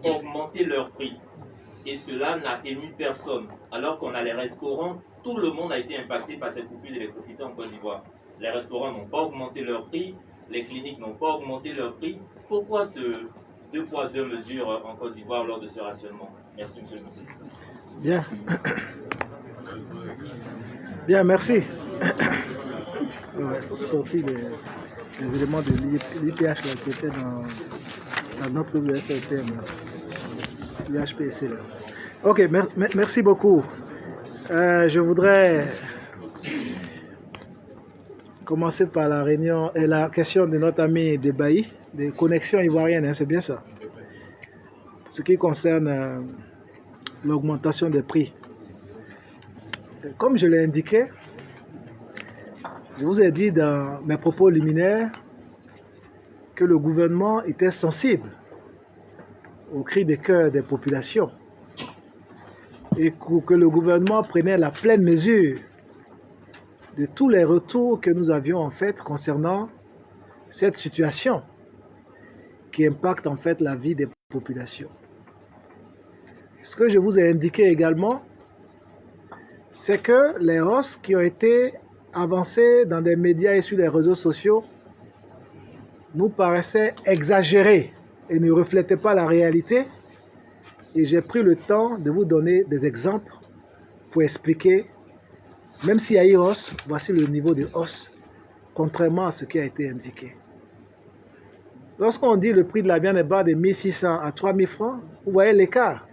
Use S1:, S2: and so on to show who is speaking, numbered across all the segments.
S1: augmenté leur prix. Et cela n'a ému personne. Alors qu'on a les restaurants, tout le monde a été impacté par cette coupure d'électricité en Côte d'Ivoire. Les restaurants n'ont pas augmenté leur prix, les cliniques n'ont pas augmenté leur prix. Pourquoi ce deux poids, deux mesures en Côte d'Ivoire lors de ce rationnement? Merci, monsieur le ministre.
S2: Bien. Bien, merci. Sorti les éléments de l'IPH qui étaient dans notre UFPM, l'UHPC. Ok, merci beaucoup. Je voudrais commencer par la réunion et la question de notre ami Debaï, des connexions ivoiriennes, hein, c'est bien ça. Ce qui concerne l'augmentation des prix. Comme je l'ai indiqué, je vous ai dit dans mes propos liminaires que le gouvernement était sensible au cri de cœur des populations et que le gouvernement prenait la pleine mesure de tous les retours que nous avions en fait concernant cette situation qui impacte en fait la vie des populations. Ce que je vous ai indiqué également, c'est que les hausses qui ont été avancées dans des médias et sur les réseaux sociaux nous paraissaient exagérées et ne reflétaient pas la réalité. Et j'ai pris le temps de vous donner des exemples pour expliquer, même s'il y a eu hausse, voici le niveau de hausse, contrairement à ce qui a été indiqué. Lorsqu'on dit le prix de la viande est bas de 1600 à 3000 francs, vous voyez l'écart.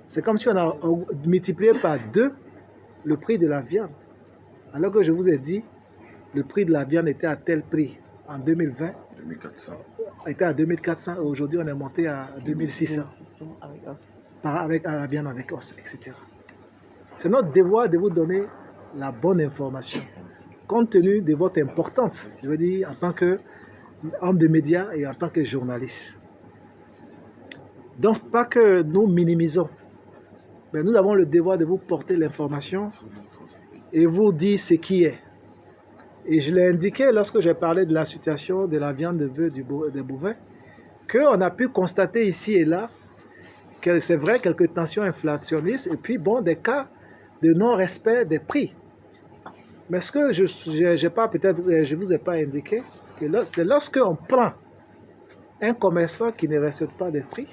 S2: C'est comme si on a multiplié par 2 le prix de la viande. Alors que je vous ai dit, le prix de la viande était à tel prix en 2020.
S3: 2400.
S2: Était à 2400 et aujourd'hui on est monté à 2600. Avec la viande avec os, etc. C'est notre devoir de vous donner la bonne information, compte tenu de votre importance, je veux dire, en tant qu'homme de médias et en tant que journaliste. Donc, pas que nous minimisons, mais nous avons le devoir de vous porter l'information et vous dire ce qui est. Et je l'ai indiqué lorsque j'ai parlé de la situation de la viande de bœuf des bovins, qu'on a pu constater ici et là que c'est vrai, quelques tensions inflationnistes et puis bon, des cas de non-respect des prix. Mais ce que je vous ai pas indiqué, c'est lorsqu'on prend un commerçant qui ne respecte pas des prix,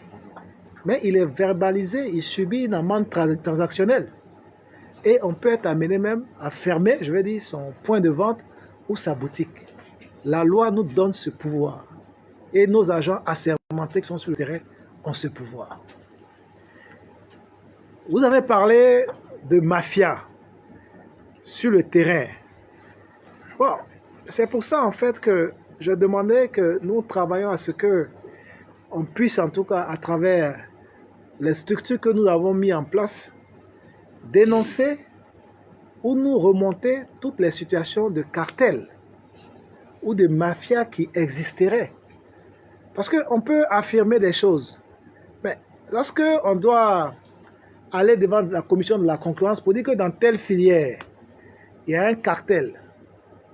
S2: mais il est verbalisé, il subit une amende transactionnelle. Et on peut être amené même à fermer, je vais dire, son point de vente ou sa boutique. La loi nous donne ce pouvoir. Et nos agents assermentés qui sont sur le terrain ont ce pouvoir. Vous avez parlé de mafia sur le terrain. Bon, c'est pour ça en fait que je demandais que nous travaillons à ce que on puisse en tout cas à travers les structures que nous avons mis en place dénoncer ou nous remonter toutes les situations de cartel ou de mafia qui existeraient. Parce qu'on peut affirmer des choses, mais lorsque on doit aller devant la commission de la concurrence pour dire que dans telle filière, il y a un cartel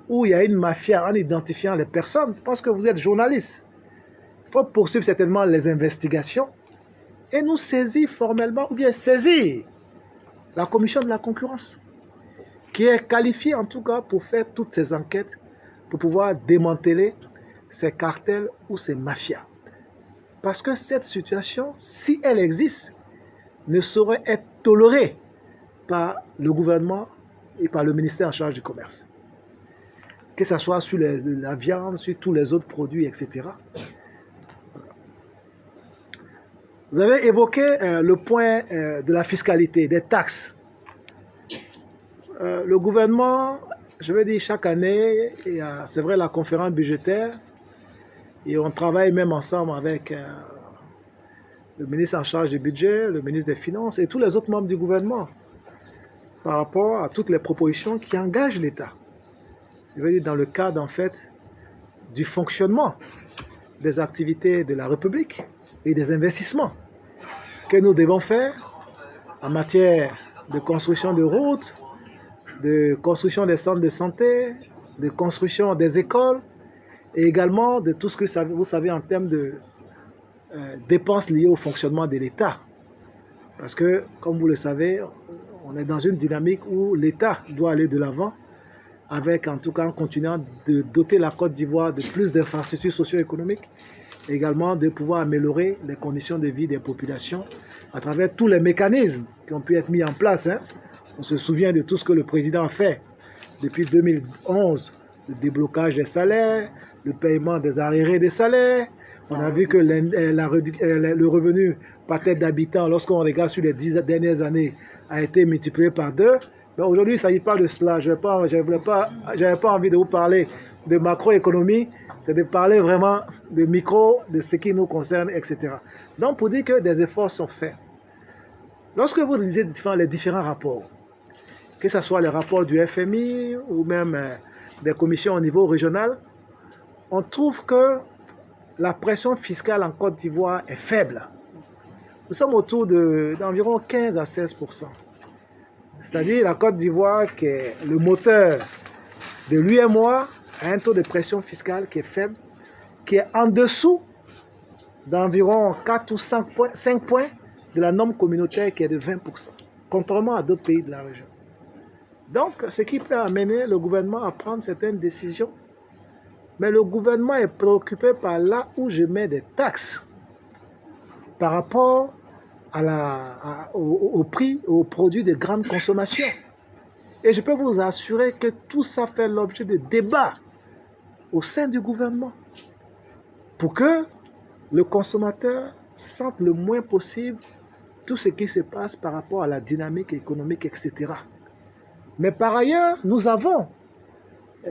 S2: ou il y a une mafia en identifiant les personnes, je pense que vous êtes journaliste. Il faut poursuivre certainement les investigations et nous saisir formellement ou bien saisir la commission de la concurrence qui est qualifiée en tout cas pour faire toutes ces enquêtes pour pouvoir démanteler ces cartels ou ces mafias. Parce que cette situation, si elle existe, ne saurait être tolérée par le gouvernement et par le ministère en charge du commerce. Que ce soit sur la viande, sur tous les autres produits, etc. Vous avez évoqué le point de la fiscalité, des taxes. Le gouvernement, je vais dire chaque année, c'est vrai la conférence budgétaire, et on travaille même ensemble avec le ministre en charge du budget, le ministre des Finances et tous les autres membres du gouvernement par rapport à toutes les propositions qui engagent l'État. Je veux dire dans le cadre en fait du fonctionnement des activités de la République et des investissements que nous devons faire en matière de construction de routes, de construction des centres de santé, de construction des écoles et également de tout ce que vous savez en termes dépenses liées au fonctionnement de l'État. Parce que, comme vous le savez, on est dans une dynamique où l'État doit aller de l'avant, avec en tout cas en continuant de doter la Côte d'Ivoire de plus d'infrastructures socio-économiques, et également de pouvoir améliorer les conditions de vie des populations à travers tous les mécanismes qui ont pu être mis en place. On se souvient de tout ce que le président a fait depuis 2011, le déblocage des salaires, le paiement des arriérés des salaires. On a vu que le revenu par tête d'habitant, lorsqu'on regarde sur les 10 dernières années, a été multiplié par 2. Mais aujourd'hui, il ne s'agit pas de cela. Je n'avais pas envie de vous parler de macroéconomie, c'est de parler vraiment de micro, de ce qui nous concerne, etc. Donc, pour dire que des efforts sont faits. Lorsque vous lisez les différents rapports, que ce soit les rapports du FMI ou même des commissions au niveau régional, on trouve que la pression fiscale en Côte d'Ivoire est faible. Nous sommes autour d'environ 15 à 16%. C'est-à-dire la Côte d'Ivoire, qui est le moteur de l'UEMOA, a un taux de pression fiscale qui est faible, qui est en dessous d'environ 4 ou 5 points de la norme communautaire qui est de 20%, contrairement à d'autres pays de la région. Donc, ce qui peut amener le gouvernement à prendre certaines décisions. Mais le gouvernement est préoccupé par là où je mets des taxes par rapport au prix, aux produits de grande consommation. Et je peux vous assurer que tout ça fait l'objet de débats au sein du gouvernement pour que le consommateur sente le moins possible tout ce qui se passe par rapport à la dynamique économique, etc. Mais par ailleurs, nous avons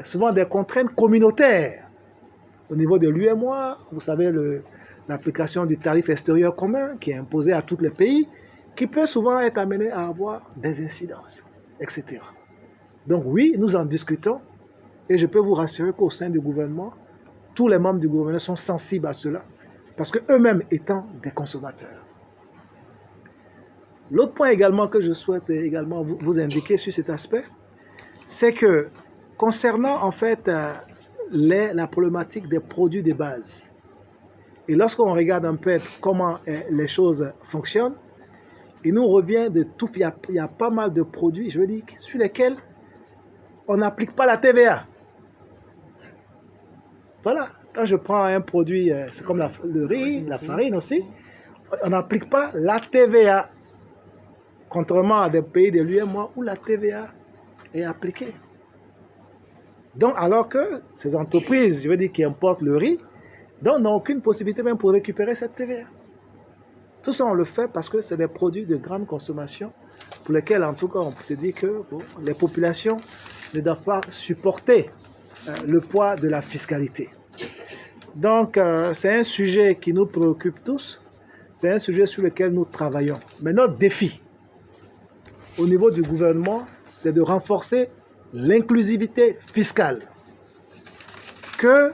S2: souvent des contraintes communautaires au niveau de l'UEMOA. Vous savez, l'application du tarif extérieur commun qui est imposé à tous les pays, qui peut souvent être amené à avoir des incidences, etc. Donc oui, nous en discutons et je peux vous rassurer qu'au sein du gouvernement, tous les membres du gouvernement sont sensibles à cela parce qu'eux-mêmes étant des consommateurs. L'autre point également que je souhaite également vous indiquer sur cet aspect, c'est que concernant en fait la problématique des produits de base, et lorsqu'on regarde un peu comment les choses fonctionnent, il nous revient de tout, il y a pas mal de produits, je veux dire, sur lesquels on n'applique pas la TVA. Voilà, quand je prends un produit, c'est comme le riz, la farine aussi, on n'applique pas la TVA. Contrairement à des pays de l'UEMOA où la TVA est appliquée. Donc, alors que ces entreprises, je veux dire, qui importent le riz, n'ont aucune possibilité même pour récupérer cette TVA. Tout ça, on le fait parce que c'est des produits de grande consommation pour lesquels, en tout cas, on se dit que les populations ne doivent pas supporter le poids de la fiscalité. Donc, c'est un sujet qui nous préoccupe tous. C'est un sujet sur lequel nous travaillons. Mais notre défi, au niveau du gouvernement, c'est de renforcer l'inclusivité fiscale. Que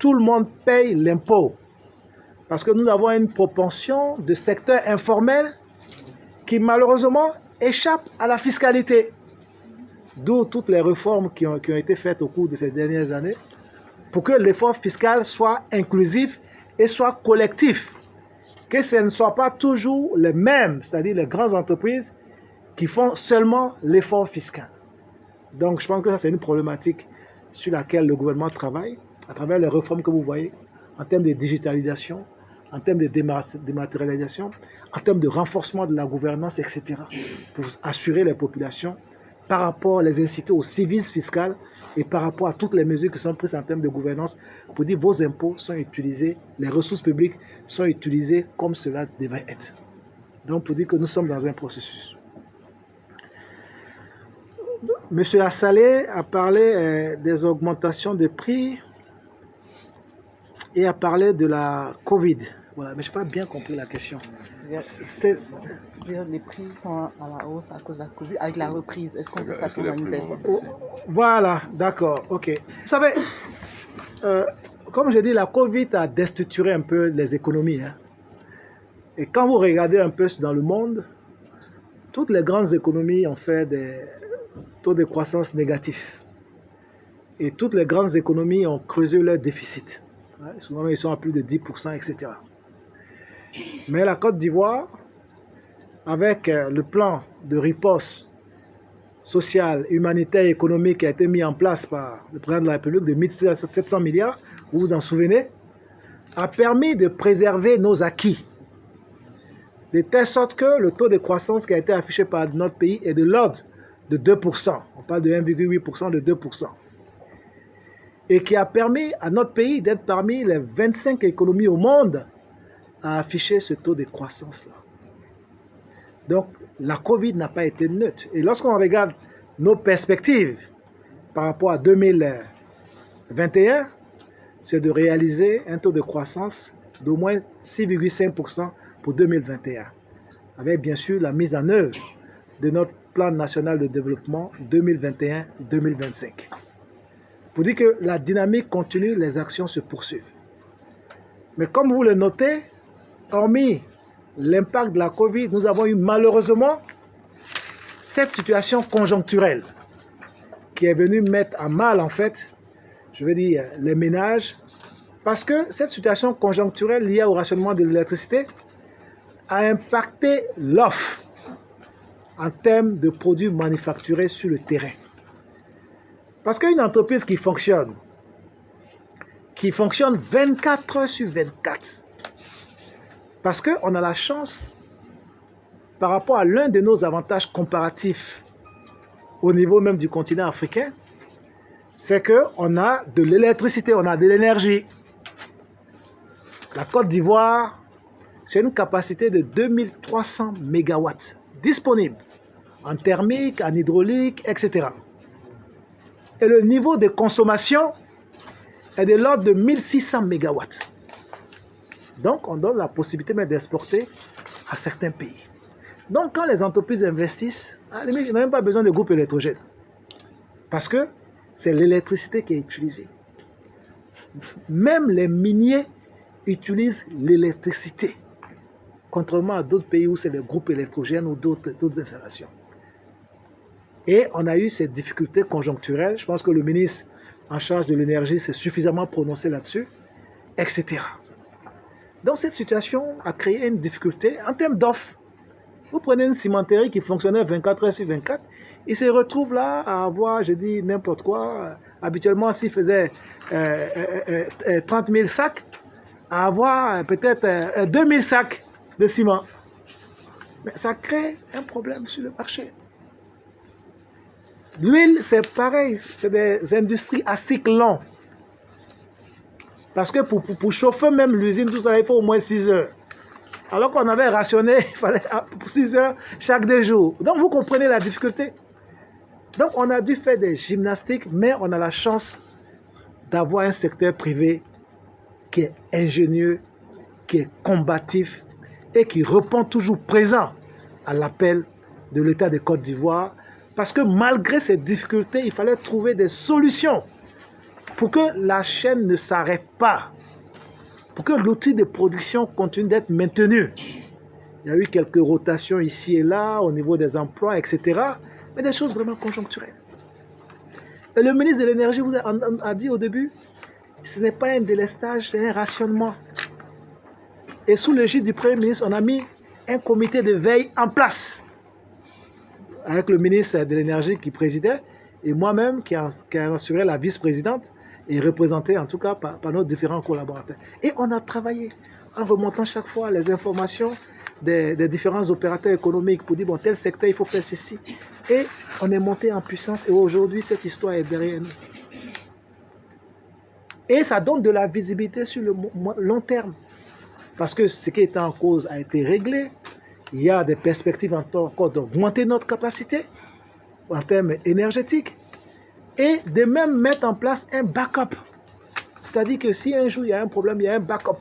S2: tout le monde paye l'impôt. Parce que nous avons une propension de secteur informel qui malheureusement échappe à la fiscalité. D'où toutes les réformes qui ont été faites au cours de ces dernières années pour que l'effort fiscal soit inclusif et soit collectif. Que ce ne soit pas toujours les mêmes, c'est-à-dire les grandes entreprises, qui font seulement l'effort fiscal. Donc, je pense que ça, c'est une problématique sur laquelle le gouvernement travaille, à travers les réformes que vous voyez, en termes de digitalisation, en termes de dématérialisation, en termes de renforcement de la gouvernance, etc., pour assurer les populations par rapport, les inciter au civisme fiscal et par rapport à toutes les mesures qui sont prises en termes de gouvernance, pour dire vos impôts sont utilisés, les ressources publiques sont utilisées comme cela devrait être. Donc, pour dire que nous sommes dans un processus. Monsieur Assalé a parlé des augmentations de prix et a parlé de la Covid. Voilà, mais je n'ai pas bien compris la question.
S3: Les prix sont à la hausse à cause de la Covid, avec la reprise. Est-ce qu'on peut s'attendre à une baisse?
S2: Voilà, d'accord, ok. Vous savez, comme je dis, la Covid a déstructuré un peu les économies. Et quand vous regardez un peu dans le monde, toutes les grandes économies ont fait des taux de croissance négatifs. Et toutes les grandes économies ont creusé leur déficit. Souvent, ils sont à plus de 10%, etc. Mais la Côte d'Ivoire, avec le plan de riposte sociale, humanitaire et économique qui a été mis en place par le président de la République de 1700 milliards, vous vous en souvenez, a permis de préserver nos acquis, de telle sorte que le taux de croissance qui a été affiché par notre pays est de l'ordre de 2%. On parle de 1,8%, de 2%. Et qui a permis à notre pays d'être parmi les 25 économies au monde à afficher ce taux de croissance-là. Donc, la Covid n'a pas été neutre. Et lorsqu'on regarde nos perspectives par rapport à 2021, c'est de réaliser un taux de croissance d'au moins 6,5% pour 2021, avec bien sûr la mise en œuvre de notre plan national de développement 2021-2025. Pour dire que la dynamique continue, les actions se poursuivent. Mais comme vous le notez, hormis l'impact de la Covid, nous avons eu malheureusement cette situation conjoncturelle qui est venue mettre à mal, en fait, je veux dire, les ménages, parce que cette situation conjoncturelle liée au rationnement de l'électricité a impacté l'offre en termes de produits manufacturés sur le terrain. Parce qu'une entreprise qui fonctionne 24 heures sur 24, parce qu'on a la chance, par rapport à l'un de nos avantages comparatifs au niveau même du continent africain, c'est qu'on a de l'électricité, on a de l'énergie. La Côte d'Ivoire, c'est une capacité de 2300 mégawatts disponibles en thermique, en hydraulique, etc. Et le niveau de consommation est de l'ordre de 1600 mégawatts. Donc, on donne la possibilité même d'exporter à certains pays. Donc, quand les entreprises investissent, à la limite, ils n'ont même pas besoin de groupes électrogènes. Parce que c'est l'électricité qui est utilisée. Même les miniers utilisent l'électricité. Contrairement à d'autres pays où c'est les groupes électrogènes ou d'autres installations. Et on a eu ces difficultés conjoncturelles. Je pense que le ministre en charge de l'énergie s'est suffisamment prononcé là-dessus, etc. Donc cette situation a créé une difficulté en termes d'offres. Vous prenez une cimenterie qui fonctionnait 24 heures sur 24, il se retrouve là à avoir, je dis n'importe quoi, habituellement s'il faisait 30 000 sacs, à avoir peut-être 2 000 sacs de ciment. Mais ça crée un problème sur le marché. L'huile, c'est pareil, c'est des industries à cycle long. Parce que pour chauffer même l'usine, tout ça, il faut au moins 6 heures. Alors qu'on avait rationné, il fallait 6 heures chaque 2 jours. Donc vous comprenez la difficulté. Donc on a dû faire des gymnastiques, mais on a la chance d'avoir un secteur privé qui est ingénieux, qui est combatif et qui répond toujours présent à l'appel de l'État de Côte d'Ivoire. Parce que malgré ces difficultés, il fallait trouver des solutions pour que la chaîne ne s'arrête pas, pour que l'outil de production continue d'être maintenu. Il y a eu quelques rotations ici et là au niveau des emplois, etc. Mais des choses vraiment conjoncturelles. Et le ministre de l'Énergie vous a dit au début, ce n'est pas un délestage, c'est un rationnement. Et sous l'égide du Premier ministre, on a mis un comité de veille en place, avec le ministre de l'Énergie qui présidait, et moi-même qui a assuré la vice-présidente, et représenté en tout cas par nos différents collaborateurs. Et on a travaillé en remontant chaque fois les informations des différents opérateurs économiques pour dire, bon, tel secteur, il faut faire ceci. Et on est monté en puissance, et aujourd'hui, cette histoire est derrière nous. Et ça donne de la visibilité sur le long terme. Parce que ce qui était en cause a été réglé. Il y a des perspectives encore d'augmenter notre capacité en termes énergétiques et de même mettre en place un backup. C'est-à-dire que si un jour il y a un problème, il y a un backup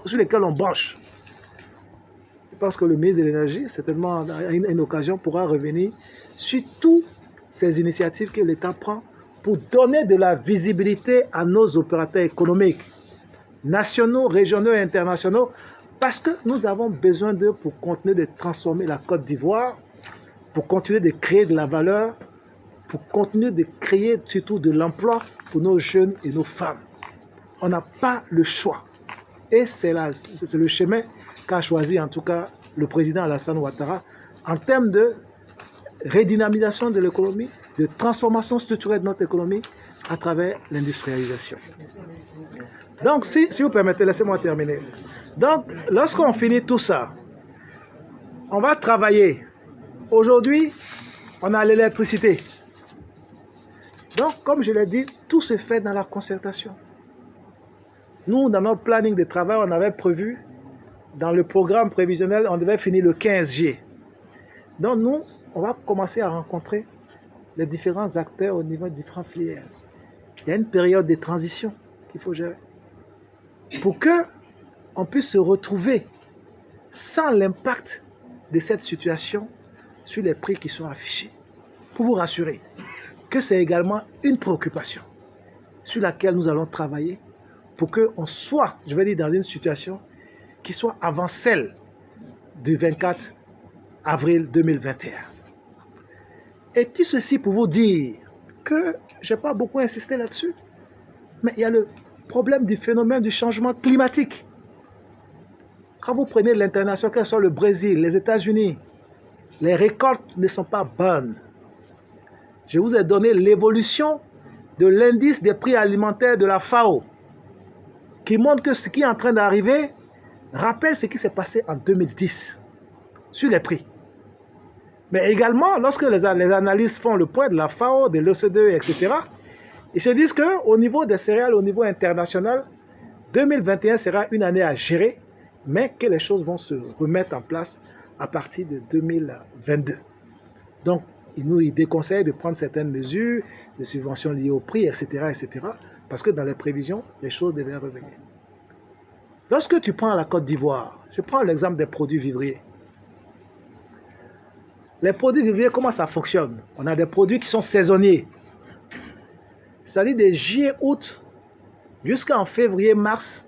S2: sur lequel on branche. Je pense que le ministre de l'Énergie, certainement à une occasion, pourra revenir sur toutes ces initiatives que l'État prend pour donner de la visibilité à nos opérateurs économiques, nationaux, régionaux et internationaux, parce que nous avons besoin d'eux pour continuer de transformer la Côte d'Ivoire, pour continuer de créer de la valeur, pour continuer de créer surtout de l'emploi pour nos jeunes et nos femmes. On n'a pas le choix. Et c'est le chemin qu'a choisi en tout cas le président Alassane Ouattara en termes de redynamisation de l'économie, de transformation structurelle de notre économie à travers l'industrialisation. Donc, si vous permettez, laissez-moi terminer. Donc, lorsqu'on finit tout ça, on va travailler. Aujourd'hui, on a l'électricité. Donc, comme je l'ai dit, tout se fait dans la concertation. Nous, dans notre planning de travail, on avait prévu, dans le programme prévisionnel, on devait finir le 15 juillet. Donc, nous, on va commencer à rencontrer les différents acteurs au niveau de différentes filières. Il y a une période de transition qu'il faut gérer pour qu'on puisse se retrouver sans l'impact de cette situation sur les prix qui sont affichés. Pour vous rassurer que c'est également une préoccupation sur laquelle nous allons travailler pour qu'on soit, je vais dire, dans une situation qui soit avant celle du 24 avril 2021. Et tout ceci pour vous dire que je n'ai pas beaucoup insisté là-dessus, mais il y a le problème du phénomène du changement climatique. Quand vous prenez l'international, que ce soit le Brésil, les États-Unis, les récoltes ne sont pas bonnes. Je vous ai donné l'évolution de l'indice des prix alimentaires de la FAO, qui montre que ce qui est en train d'arriver rappelle ce qui s'est passé en 2010 sur les prix. Mais également, lorsque les analystes font le point de la FAO, de l'OCDE, etc., ils se disent qu'au niveau des céréales, au niveau international, 2021 sera une année à gérer, mais que les choses vont se remettre en place à partir de 2022. Donc, ils déconseillent de prendre certaines mesures, de subventions liées au prix, etc., etc., parce que dans les prévisions, les choses devaient revenir. Lorsque tu prends la Côte d'Ivoire, je prends l'exemple des produits vivriers. Les produits vivriers, comment ça fonctionne? On a des produits qui sont saisonniers. C'est-à-dire de juillet, août, jusqu'en février, mars,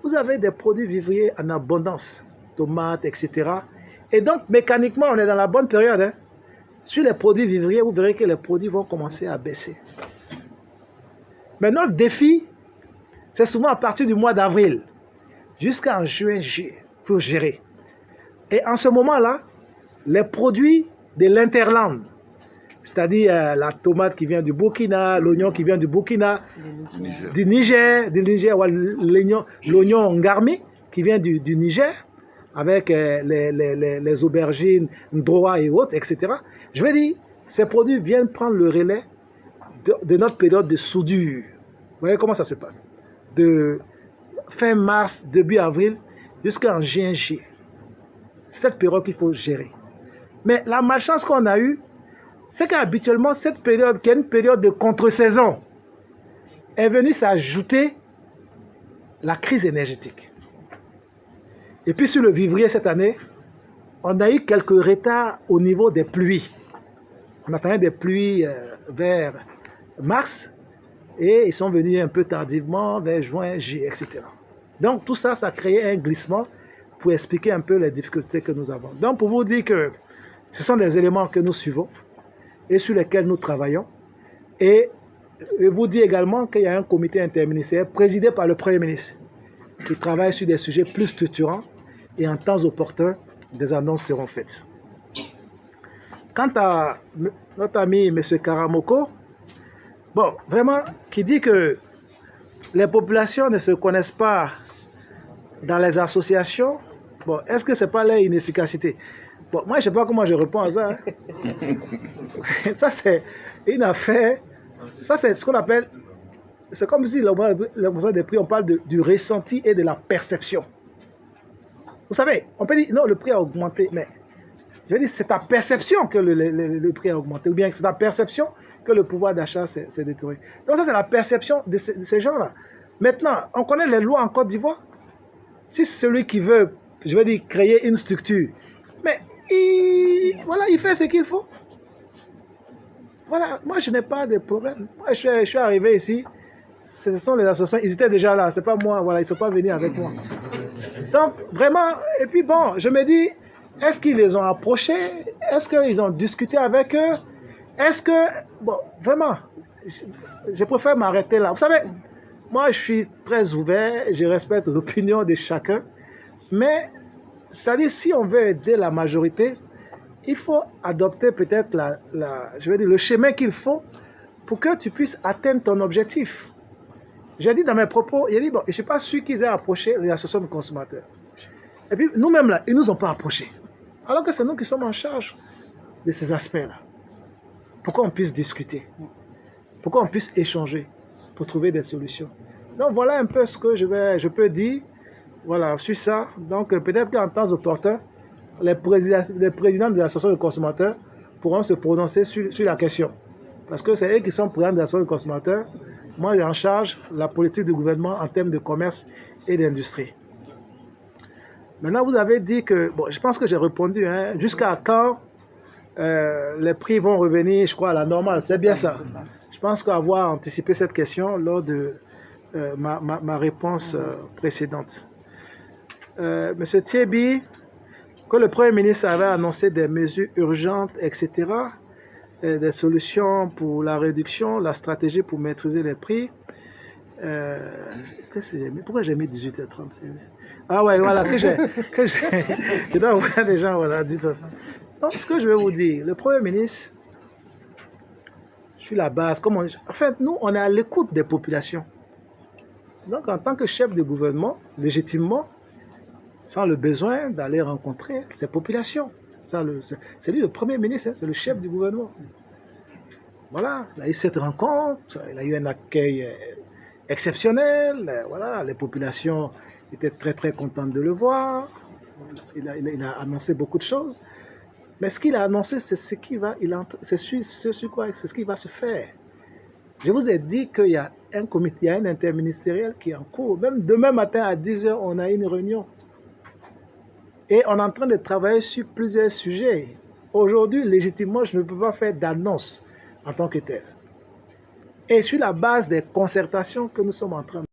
S2: vous avez des produits vivriers en abondance, tomates, etc. Et donc, mécaniquement, on est dans la bonne période. Hein. Sur les produits vivriers, vous verrez que les produits vont commencer à baisser. Mais notre défi, c'est souvent à partir du mois d'avril, jusqu'en juin, juillet, il faut gérer. Et en ce moment-là, les produits de l'interland, c'est-à-dire la tomate qui vient du Burkina, l'oignon qui vient du Burkina, du Niger, l'oignon ngarmi qui vient du Niger, avec les aubergines, ndroa et autres, etc. Je veux dire, ces produits viennent prendre le relais de notre période de soudure. Vous voyez comment ça se passe? De fin mars, début avril, jusqu'en juin, juillet. C'est cette période qu'il faut gérer. Mais la malchance qu'on a eue, c'est qu'habituellement, cette période, qui est une période de contre-saison, est venue s'ajouter la crise énergétique. Et puis sur le vivrier cette année, on a eu quelques retards au niveau des pluies. On attendait des pluies vers mars, et ils sont venus un peu tardivement vers juin, juillet, etc. Donc tout ça, ça a créé un glissement pour expliquer un peu les difficultés que nous avons. Donc pour vous dire que ce sont des éléments que nous suivons et sur lesquels nous travaillons. Et vous dire également qu'il y a un comité interministériel présidé par le Premier ministre qui travaille sur des sujets plus structurants et en temps opportun, des annonces seront faites. Quant à notre ami M. Karamoko, bon, vraiment, qui dit que les populations ne se connaissent pas dans les associations, bon, est-ce que ce n'est pas leur inefficacité? Bon, moi, je ne sais pas comment je réponds à ça. Hein. Ça, c'est une affaire. Ça, c'est ce qu'on appelle. C'est comme si l'augmentation des prix, on parle du ressenti et de la perception. Vous savez, on peut dire, non, le prix a augmenté, mais je veux dire, c'est ta perception que le prix a augmenté, ou bien c'est ta perception que le pouvoir d'achat s'est détruit. Donc, ça, c'est la perception de ces gens-là. Maintenant, on connaît les lois en Côte d'Ivoire. Si celui qui veut, je veux dire, créer une structure, mais voilà, il fait ce qu'il faut. Voilà, moi je n'ai pas de problème. Moi je suis arrivé ici, ce sont les associations, ils étaient déjà là, c'est pas moi, voilà, ils ne sont pas venus avec moi. Donc vraiment, et puis bon, je me dis, est-ce qu'ils les ont approchés? Est-ce qu'ils ont discuté avec eux? Est-ce que, bon, vraiment, je préfère m'arrêter là. Vous savez, moi je suis très ouvert, je respecte l'opinion de chacun, mais c'est-à-dire, si on veut aider la majorité, il faut adopter peut-être je veux dire, le chemin qu'il faut pour que tu puisses atteindre ton objectif. J'ai dit dans mes propos, il a dit, bon, je ne suis pas sûr qu'ils aient approché les associations de consommateurs. Et puis, nous-mêmes, là, ils ne nous ont pas approchés. Alors que c'est nous qui sommes en charge de ces aspects-là. Pour qu'on puisse discuter, pour qu'on puisse échanger, pour trouver des solutions. Donc, voilà un peu ce que je peux dire. Voilà, sur ça. Donc, peut-être qu'en temps opportun, les présidents de l'association de consommateurs pourront se prononcer sur la question. Parce que c'est eux qui sont présidents de l'association de consommateurs. Moi, j'ai en charge la politique du gouvernement en termes de commerce et d'industrie. Maintenant, vous avez dit que, bon, je pense que j'ai répondu, hein, jusqu'à quand les prix vont revenir, je crois, à la normale. C'est bien ça. Je pense qu'avoir anticipé cette question lors de ma réponse précédente. Monsieur Thiebi, que le Premier ministre avait annoncé des mesures urgentes, etc., des solutions pour la réduction, la stratégie pour maîtriser les prix. Qu'est-ce que j'ai mis? Pourquoi j'ai mis 18h30? Ah ouais, voilà, je dois voir des gens, voilà, 18h30. Donc, ce que je vais vous dire, le Premier ministre, sur la base, en fait, nous, on est à l'écoute des populations. Donc, en tant que chef de gouvernement, légitimement, sans le besoin d'aller rencontrer ces populations. C'est lui le Premier ministre, hein, c'est le chef du gouvernement. Voilà, il a eu cette rencontre, il a eu un accueil exceptionnel, voilà, les populations étaient très très contentes de le voir, il a annoncé beaucoup de choses, mais ce qu'il a annoncé, c'est ce qui va se faire. Je vous ai dit qu'il y a un comité, il y a un interministériel qui est en cours, même demain matin à 10h, on a une réunion. Et on est en train de travailler sur plusieurs sujets. Aujourd'hui, légitimement, je ne peux pas faire d'annonce en tant que tel. Et sur la base des concertations que nous sommes en train de